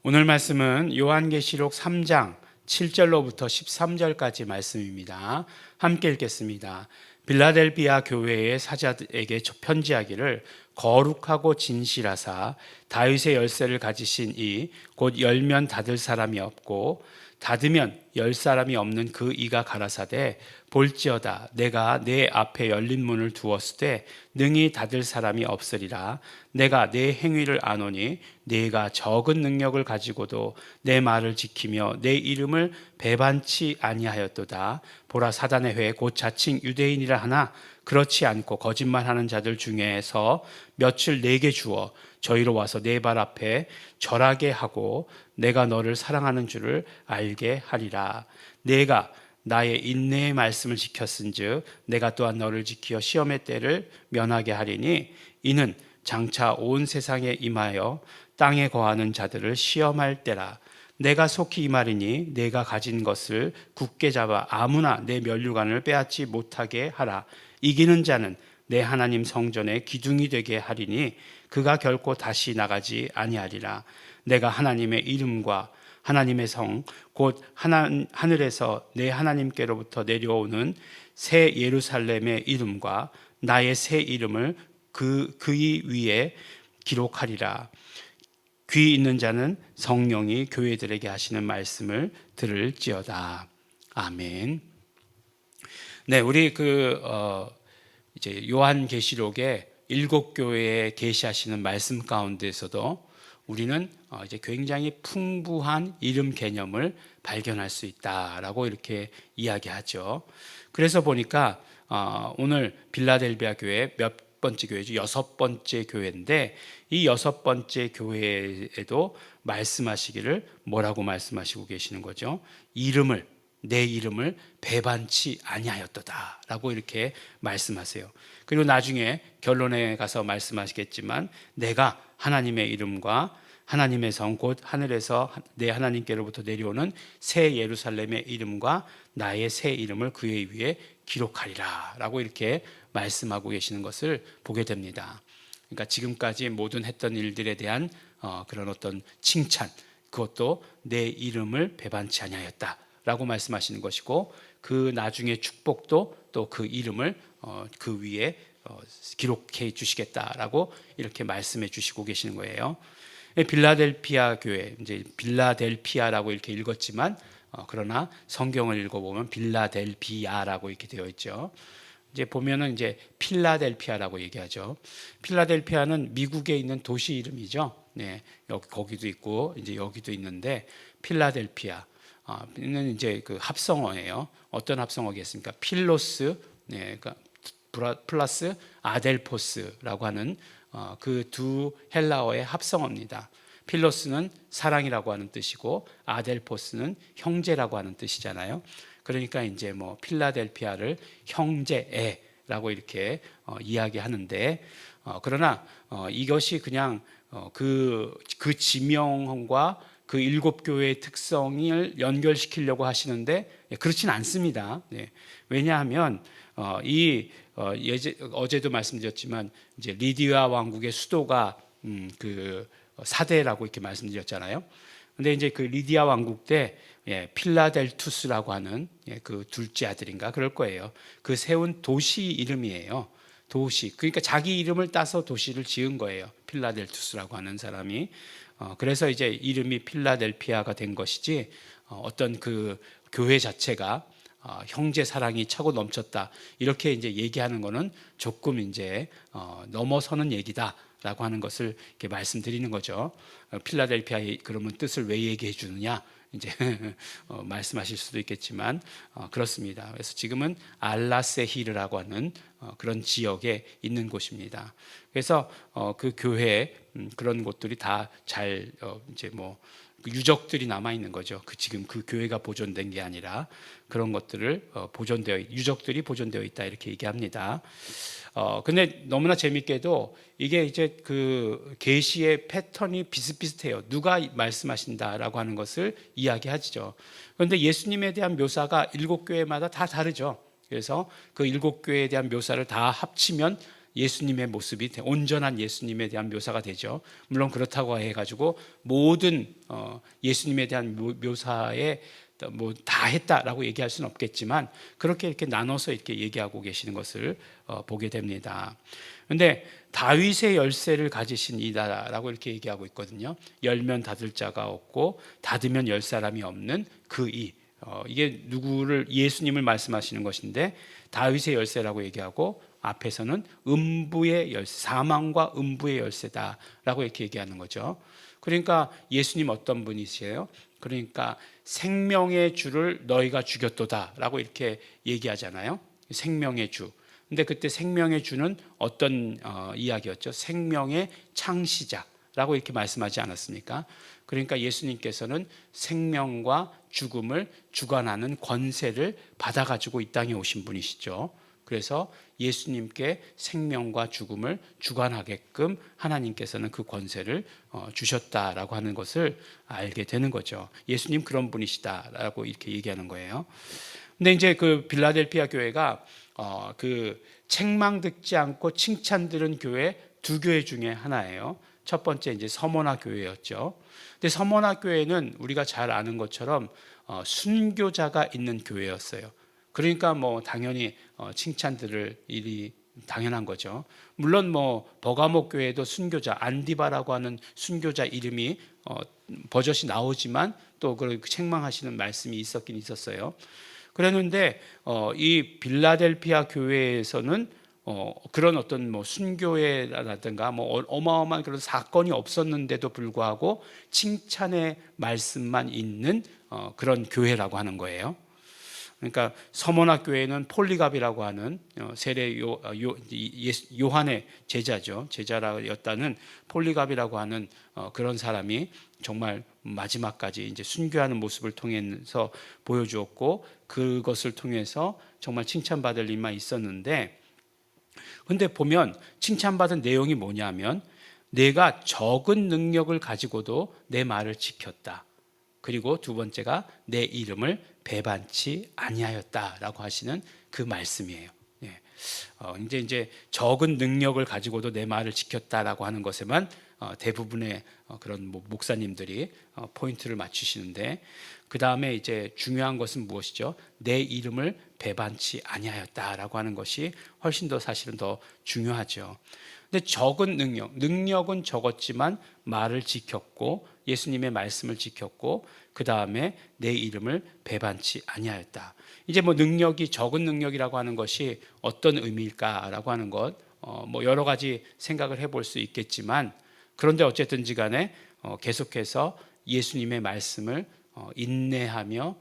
오늘 말씀은 요한계시록 3장 7절로부터 13절까지 말씀입니다. 함께 읽겠습니다. 빌라델비아 교회의 사자에게 편지하기를 거룩하고 진실하사 다윗의 열쇠를 가지신 이 곧 열면 닫을 사람이 없고 닫으면 열 사람이 없는 그 이가 가라사대 볼지어다 내가 내 앞에 열린 문을 두었을 때 능히 닫을 사람이 없으리라. 내가 내 행위를 아노니 네가 적은 능력을 가지고도 내 말을 지키며 내 이름을 배반치 아니하였도다. 보라 사단의 회 곧 자칭 유대인이라 하나 그렇지 않고 거짓말하는 자들 중에서 며칠 내게 주어 저희로 와서 내 발 앞에 절하게 하고 내가 너를 사랑하는 줄을 알게 하리라. 내가 나의 인내의 말씀을 지켰은즉 내가 또한 너를 지키어 시험의 때를 면하게 하리니 이는 장차 온 세상에 임하여 땅에 거하는 자들을 시험할 때라. 내가 속히 임하리니 내가 가진 것을 굳게 잡아 아무나 내 면류관을 빼앗지 못하게 하라. 이기는 자는 내 하나님 성전의 기둥이 되게 하리니 그가 결코 다시 나가지 아니하리라. 내가 하나님의 이름과 하나님의 성 곧 하늘에서 내 하나님께로부터 내려오는 새 예루살렘의 이름과 나의 새 이름을 그의 위에 기록하리라. 귀 있는 자는 성령이 교회들에게 하시는 말씀을 들을지어다. 아멘. 네, 우리 이제 요한계시록의 7교회에 계시하시는 말씀 가운데서도 우리는 이제 굉장히 풍부한 이름 개념을 발견할 수 있다라고 이렇게 이야기하죠. 그래서 보니까 오늘 빌라델비아 교회 몇 번째 교회죠? 6번째 교회인데 이 6번째 교회에도 말씀하시기를 뭐라고 말씀하시고 계시는 거죠? 내 이름을 배반치 아니하였도다라고 이렇게 말씀하세요. 그리고 나중에 결론에 가서 말씀하시겠지만 내가 하나님의 이름과 하나님의 성 곧 하늘에서 내 하나님께로부터 내려오는 새 예루살렘의 이름과 나의 새 이름을 그의 위에 기록하리라 라고 이렇게 말씀하고 계시는 것을 보게 됩니다. 그러니까 지금까지 모든 했던 일들에 대한 그런 어떤 칭찬, 그것도 내 이름을 배반치 아니하였다 라고 말씀하시는 것이고, 그 나중에 축복도 또 그 이름을 그 위에 기록해 주시겠다라고 이렇게 말씀해 주시고 계시는 거예요. 빌라델피아 교회, 이제 빌라델피아라고 이렇게 읽었지만 그러나 성경을 읽어보면 빌라델비아라고 이렇게 되어 있죠. 이제 보면은 이제 필라델피아라고 얘기하죠. 필라델피아는 미국에 있는 도시 이름이죠. 네, 여기 거기도 있고 이제 여기도 있는데 필라델피아. 는 이제 그 합성어예요. 어떤 합성어겠습니까? 필로스, 네, 그러니까 플러스 아델포스라고 하는 그 두 헬라어의 합성어입니다. 필로스는 사랑이라고 하는 뜻이고 아델포스는 형제라고 하는 뜻이잖아요. 그러니까 이제 뭐 필라델피아를 형제애라고 이렇게 이야기하는데 그러나 이것이 그냥 그 지명과 그 7교회의 특성을 연결시키려고 하시는데 그렇진 않습니다. 네. 왜냐하면 어제도 말씀드렸지만 이제 리디아 왕국의 수도가 그 사대라고 이렇게 말씀드렸잖아요. 근데 이제 그 리디아 왕국 때 필라델투스라고 하는 그 둘째 아들인가 그럴 거예요. 그 세운 도시 이름이에요. 도시. 그러니까 자기 이름을 따서 도시를 지은 거예요. 필라델투스라고 하는 사람이. 그래서 이제 이름이 필라델피아가 된 것이지 어떤 그 교회 자체가 형제 사랑이 차고 넘쳤다 이렇게 이제 얘기하는 거는 조금 이제 넘어서는 얘기다라고 하는 것을 이렇게 말씀드리는 거죠. 필라델피아의 그러면 뜻을 왜 얘기해 주느냐 이제 말씀하실 수도 있겠지만 그렇습니다. 그래서 지금은 알라세히르라고 하는 그런 지역에 있는 곳입니다. 그래서 그 교회 그런 곳들이 다 잘 이제 뭐 유적들이 남아 있는 거죠. 지금 그 교회가 보존된 게 아니라 그런 것들을 유적들이 보존되어 있다 이렇게 얘기합니다. 근데 너무나 재밌게도 이게 이제 그 계시의 패턴이 비슷비슷해요. 누가 말씀하신다라고 하는 것을 이야기하죠. 그런데 예수님에 대한 묘사가 7교회마다 다 다르죠. 그래서 그 7교회에 대한 묘사를 다 합치면 예수님의 모습이 온전한 예수님에 대한 묘사가 되죠. 물론 그렇다고 해가지고 모든 예수님에 대한 묘사에 뭐 다 했다라고 얘기할 수는 없겠지만 그렇게 이렇게 나눠서 이렇게 얘기하고 계시는 것을 보게 됩니다. 그런데 다윗의 열쇠를 가지신 이다라고 이렇게 얘기하고 있거든요. 열면 닫을 자가 없고 닫으면 열 사람이 없는 그 이. 이게 누구를 예수님을 말씀하시는 것인데 다윗의 열쇠라고 얘기하고 앞에서는 음부의 열쇠, 사망과 음부의 열쇠다라고 이렇게 얘기하는 거죠. 그러니까 예수님 어떤 분이세요? 그러니까 생명의 주를 너희가 죽였도다라고 이렇게 얘기하잖아요. 생명의 주. 근데 그때 생명의 주는 어떤 이야기였죠? 생명의 창시자라고 이렇게 말씀하지 않았습니까? 그러니까 예수님께서는 생명과 죽음을 주관하는 권세를 받아가지고 이 땅에 오신 분이시죠. 그래서 예수님께 생명과 죽음을 주관하게끔 하나님께서는 그 권세를 주셨다라고 하는 것을 알게 되는 거죠. 예수님 그런 분이시다라고 이렇게 얘기하는 거예요. 근데 이제 그 빌라델피아 교회가 그 책망 듣지 않고 칭찬 들은 교회 두 교회 중에 하나예요. 첫 번째 이제 서머나 교회였죠. 근데 서머나 교회는 우리가 잘 아는 것처럼 순교자가 있는 교회였어요. 그러니까 뭐 당연히 칭찬 들을 일이 당연한 거죠. 물론 뭐 버가모 교회도 순교자 안디바라고 하는 순교자 이름이 버젓이 나오지만 또 그 책망하시는 말씀이 있었긴 있었어요. 그랬는데 이 빌라델피아 교회에서는 그런 어떤 뭐 순교회라든가 뭐 어마어마한 그런 사건이 없었는데도 불구하고 칭찬의 말씀만 있는 그런 교회라고 하는 거예요. 그러니까 서머나 교회는 폴리갑이라고 하는 세례 요한의 제자죠. 제자였다는 폴리갑이라고 하는 그런 사람이 정말 마지막까지 이제 순교하는 모습을 통해서 보여주었고 그것을 통해서 정말 칭찬받을 일만 있었는데 근데 보면 칭찬받은 내용이 뭐냐면 내가 적은 능력을 가지고도 내 말을 지켰다. 그리고 두 번째가 내 이름을 배반치 아니하였다라고 하시는 그 말씀이에요. 예. 이제 적은 능력을 가지고도 내 말을 지켰다라고 하는 것에만 대부분의 그런 목사님들이 포인트를 맞추시는데 그 다음에 이제 중요한 것은 무엇이죠? 내 이름을 배반치 아니하였다라고 하는 것이 훨씬 더 사실은 더 중요하죠. 근데 적은 능력은 적었지만 말을 지켰고 예수님의 말씀을 지켰고 그 다음에 내 이름을 배반치 아니하였다. 이제 뭐 능력이 적은 능력이라고 하는 것이 어떤 의미일까라고 하는 것, 뭐 여러 가지 생각을 해볼 수 있겠지만 그런데 어쨌든지 간에 계속해서 예수님의 말씀을 인내하며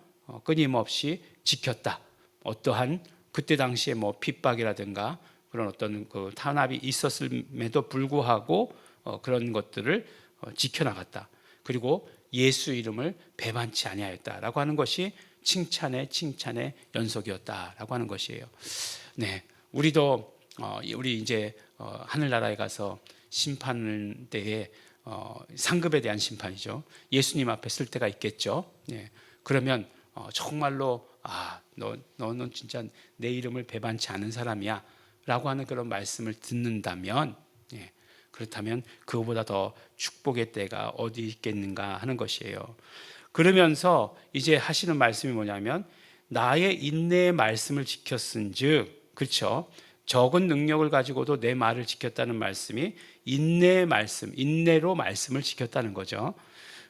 끊임없이 지켰다. 어떠한 그때 당시에 뭐 핍박이라든가 그런 어떤 그 탄압이 있었음에도 불구하고 그런 것들을 지켜나갔다. 그리고 예수 이름을 배반치 아니하였다라고 하는 것이 칭찬의 연속이었다라고 하는 것이에요. 네, 우리도 우리 이제 하늘나라에 가서 심판 때에 상급에 대한 심판이죠. 예수님 앞에 쓸 때가 있겠죠. 네, 그러면 정말로 너는 진짜 내 이름을 배반치 않은 사람이야 라고 하는 그런 말씀을 듣는다면 그렇다면 그거보다 더 축복의 때가 어디 있겠는가 하는 것이에요. 그러면서 이제 하시는 말씀이 뭐냐면 나의 인내의 말씀을 지켰은즉 그렇죠. 적은 능력을 가지고도 내 말을 지켰다는 말씀이 인내의 말씀, 인내로 말씀을 지켰다는 거죠.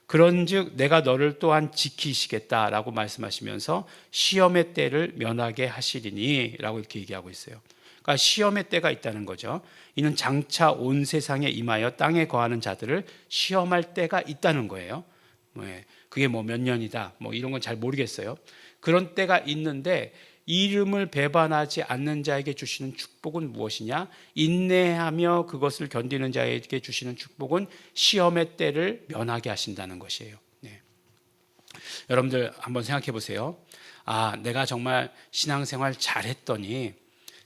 그런즉 내가 너를 또한 지키시겠다라고 말씀하시면서 시험의 때를 면하게 하시리니라고 이렇게 얘기하고 있어요. 그러니까 시험의 때가 있다는 거죠. 이는 장차 온 세상에 임하여 땅에 거하는 자들을 시험할 때가 있다는 거예요. 그게 뭐 몇 년이다, 뭐 이런 건 잘 모르겠어요. 그런 때가 있는데 이름을 배반하지 않는 자에게 주시는 축복은 무엇이냐? 인내하며 그것을 견디는 자에게 주시는 축복은 시험의 때를 면하게 하신다는 것이에요. 네. 여러분들 한번 생각해 보세요. 내가 정말 신앙생활 잘했더니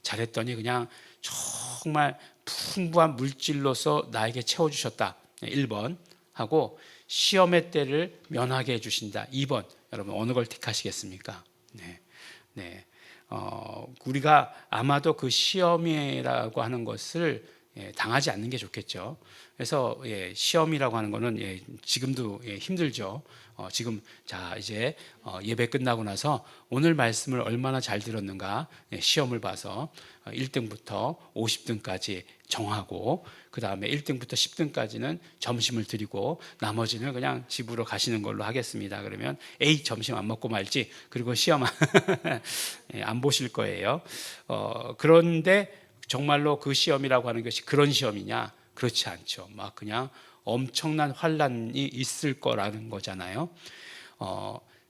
그냥 정말 풍부한 물질로서 나에게 채워주셨다. 1번 하고 시험의 때를 면하게 해주신다. 2번 여러분 어느 걸 택하시겠습니까? 네. 우리가 아마도 그 시험이라고 하는 것을 당하지 않는 게 좋겠죠. 그래서 시험이라고 하는 거는 지금도 힘들죠. 지금 자 이제 예배 끝나고 나서 오늘 말씀을 얼마나 잘 들었는가 시험을 봐서 1등부터 50등까지 정하고 그 다음에 1등부터 10등까지는 점심을 드리고 나머지는 그냥 집으로 가시는 걸로 하겠습니다. 그러면 에이 점심 안 먹고 말지 그리고 시험 안 보실 거예요. 그런데 정말로 그 시험이라고 하는 것이 그런 시험이냐? 그렇지 않죠. 막 그냥 엄청난 환난이 있을 거라는 거잖아요.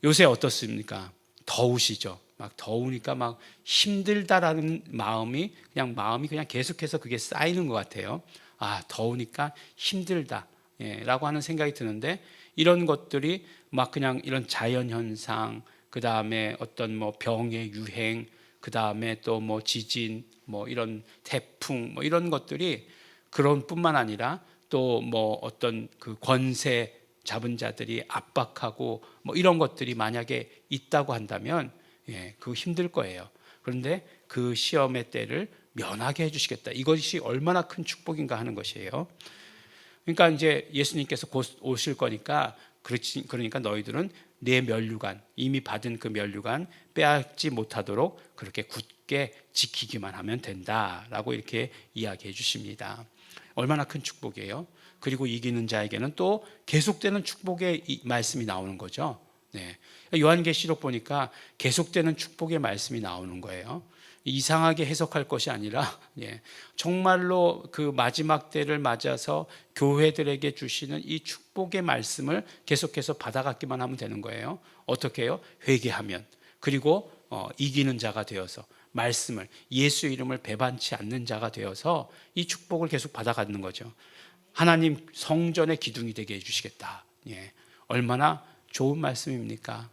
요새 어떻습니까? 더우시죠. 막 더우니까 막 힘들다라는 마음이 그냥 계속해서 그게 쌓이는 것 같아요. 아, 더우니까 힘들다. 라고 하는 생각이 드는데 이런 것들이 막 그냥 이런 자연 현상, 그 다음에 어떤 뭐 병의 유행, 그 다음에 또 뭐 지진, 뭐 이런 태풍, 뭐 이런 것들이 그런 뿐만 아니라 또 뭐 어떤 그 권세 잡은 자들이 압박하고 뭐 이런 것들이 만약에 있다고 한다면 그 힘들 거예요. 그런데 그 시험의 때를 면하게 해주시겠다. 이것이 얼마나 큰 축복인가 하는 것이에요. 그러니까 이제 예수님께서 곧 오실 거니까 그러니까 너희들은 내 면류관 이미 받은 그 면류관 빼앗지 못하도록 그렇게 굳게 지키기만 하면 된다라고 이렇게 이야기해 주십니다. 얼마나 큰 축복이에요. 그리고 이기는 자에게는 또 계속되는 축복의 말씀이 나오는 거죠. 요한계시록 보니까 계속되는 축복의 말씀이 나오는 거예요. 이상하게 해석할 것이 아니라 정말로 그 마지막 때를 맞아서 교회들에게 주시는 이 축복의 말씀을 계속해서 받아가기만 하면 되는 거예요. 어떻게 해요? 회개하면, 그리고 이기는 자가 되어서 말씀을, 예수 이름을 배반치 않는 자가 되어서 이 축복을 계속 받아가는 거죠. 하나님 성전의 기둥이 되게 해주시겠다. 얼마나 좋은 말씀입니까?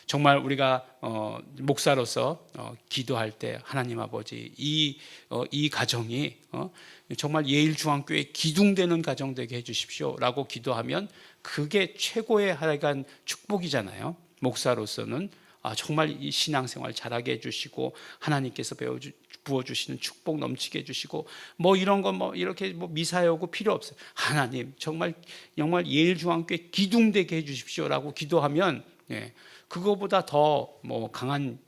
정말 우리가 목사로서 기도할 때 하나님 아버지 이 가정이 정말 예일중앙교회 기둥되는 가정 되게 해주십시오라고 기도하면 그게 최고의 하여간 축복이잖아요. 목사로서는 정말 이 신앙생활 잘하게 해주시고 하나님께서 부어주시는 축복 넘치게 해주시고 뭐 이런 거 뭐 이렇게 뭐 미사여고 필요 없어요. 하나님 정말 예일중앙교회 기둥되게 해주십시오라고 기도하면 그거보다 더 뭐 강한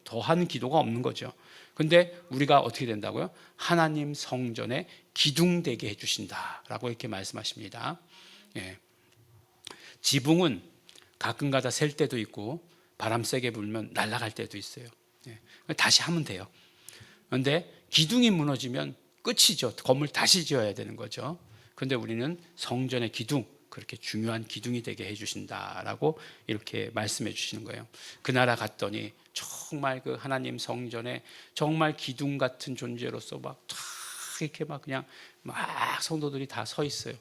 더한 기도가 없는 거죠. 근데 우리가 어떻게 된다고요? 하나님 성전에 기둥되게 해주신다라고 이렇게 말씀하십니다. 지붕은 가끔가다 셀 때도 있고 바람 세게 불면 날아갈 때도 있어요. 다시 하면 돼요. 그런데 기둥이 무너지면 끝이죠. 건물 다시 지어야 되는 거죠. 그런데 우리는 성전의 기둥, 그렇게 중요한 기둥이 되게 해주신다라고 이렇게 말씀해 주시는 거예요. 그 나라 갔더니 정말 그 하나님 성전에 정말 기둥 같은 존재로서 막 이렇게 막 그냥 막 성도들이 다 서 있어요.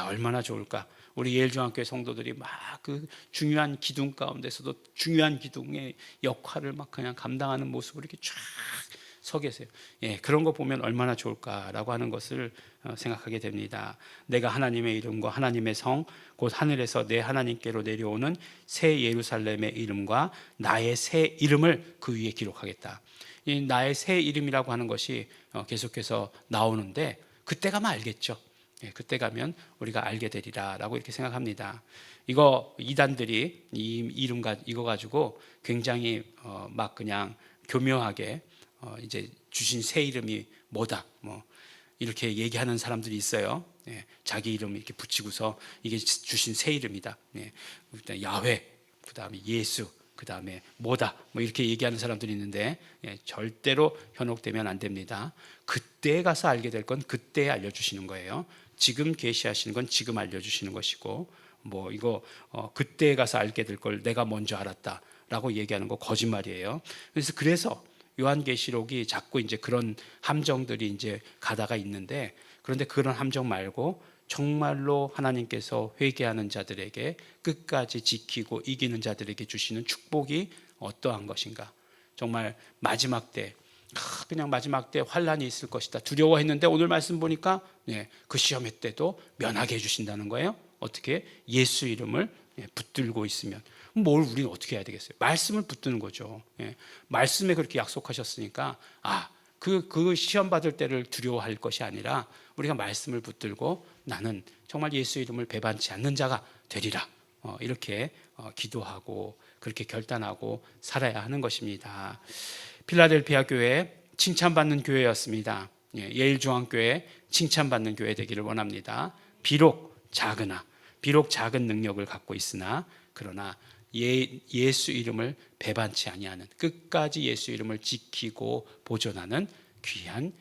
얼마나 좋을까. 우리 예일중앙교회 성도들이 막 그 중요한 기둥 가운데서도 중요한 기둥의 역할을 막 그냥 감당하는 모습으로 이렇게 쫙 서 계세요. 그런 거 보면 얼마나 좋을까라고 하는 것을 생각하게 됩니다. 내가 하나님의 이름과 하나님의 성, 곧 하늘에서 내 하나님께로 내려오는 새 예루살렘의 이름과 나의 새 이름을 그 위에 기록하겠다. 이 나의 새 이름이라고 하는 것이 계속해서 나오는데 그때 가면 알겠죠. 그때 가면 우리가 알게 되리라라고 이렇게 생각합니다. 이거 이단들이 이 이름 이거 가지고 굉장히 막 그냥 교묘하게 이제 주신 새 이름이 뭐다 뭐 이렇게 얘기하는 사람들이 있어요. 자기 이름 이렇게 붙이고서 이게 주신 새 이름이다. 일단 야훼, 그 다음에 예수, 그 다음에 뭐다 뭐 이렇게 얘기하는 사람들이 있는데 절대로 현혹되면 안 됩니다. 그때 가서 알게 될 건 그때 알려주시는 거예요. 지금 계시하시는 건 지금 알려주시는 것이고 뭐 이거 그때 가서 알게 될 걸 내가 먼저 알았다라고 얘기하는 거 거짓말이에요. 그래서 요한계시록이 자꾸 이제 그런 함정들이 이제 가다가 있는데 그런데 그런 함정 말고 정말로 하나님께서 회개하는 자들에게 끝까지 지키고 이기는 자들에게 주시는 축복이 어떠한 것인가. 정말 마지막 때 그냥 마지막 때 환란이 있을 것이다 두려워했는데 오늘 말씀 보니까 그 시험의 때도 면하게 해주신다는 거예요. 어떻게? 예수 이름을 붙들고 있으면 뭘 우리는 어떻게 해야 되겠어요? 말씀을 붙드는 거죠. 예. 말씀에 그렇게 약속하셨으니까 그 시험 받을 때를 두려워할 것이 아니라 우리가 말씀을 붙들고 나는 정말 예수 이름을 배반치 않는 자가 되리라. 이렇게 기도하고 그렇게 결단하고 살아야 하는 것입니다. 필라델피아 교회 칭찬받는 교회였습니다. 예일중앙교회 칭찬받는 교회 되기를 원합니다. 비록 작은 능력을 갖고 있으나 그러나 예수 이름을 배반치 아니하는 끝까지 예수 이름을 지키고 보존하는 귀한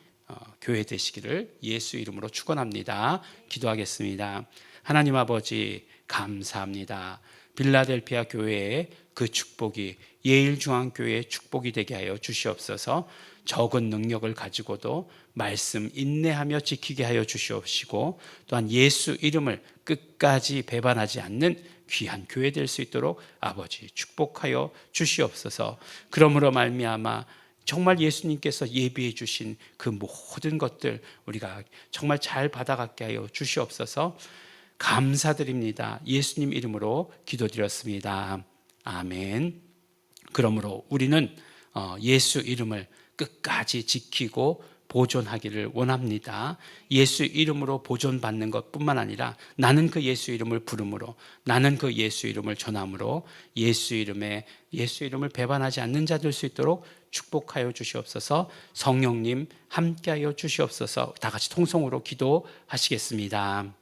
교회 되시기를 예수 이름으로 축원합니다. 기도하겠습니다. 하나님 아버지 감사합니다. 빌라델피아 교회의 그 축복이 예일중앙교회의 축복이 되게 하여 주시옵소서. 적은 능력을 가지고도 말씀 인내하며 지키게 하여 주시옵시고 또한 예수 이름을 끝까지 배반하지 않는 귀한 교회 될 수 있도록 아버지 축복하여 주시옵소서. 그러므로 말미암아 정말 예수님께서 예비해 주신 그 모든 것들 우리가 정말 잘 받아가게 하여 주시옵소서. 감사드립니다. 예수님 이름으로 기도드렸습니다. 아멘. 그러므로 우리는 예수 이름을 끝까지 지키고 보존하기를 원합니다. 예수 이름으로 보존받는 것뿐만 아니라 나는 그 예수 이름을 부름으로 나는 그 예수 이름을 전함으로 예수 이름을 배반하지 않는 자 될 수 있도록 축복하여 주시옵소서. 성령님 함께하여 주시옵소서. 다 같이 통성으로 기도하시겠습니다.